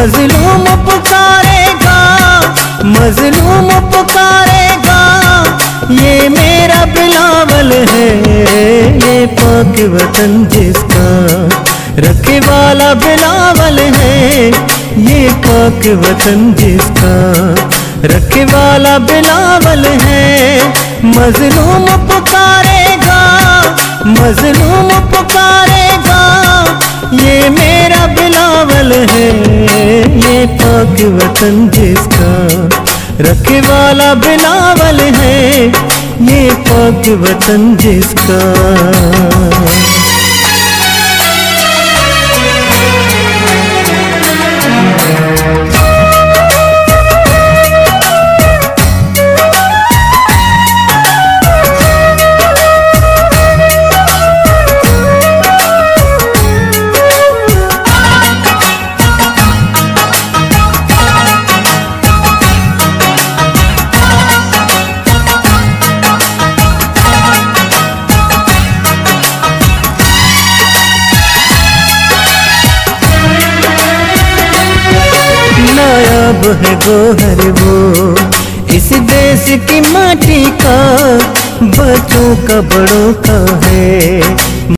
मजलूम पुकारेगा, मजलूम पुकारेगा, ये मेरा बिलावल है, ये पाक वतन जिसका रखवाला बिलावल है, ये पाक वतन जिसका रखवाला बिलावल है। मजलूम पुकारेगा, मजलूम पुकारेगा, ये मेरा बिलावल है, ये पाक वतन जिसका रखवाला बिलावल है, ये पाक वतन जिसका। नायाब है गोहर वो इस देश की माटी का, बच्चों का बड़ों का है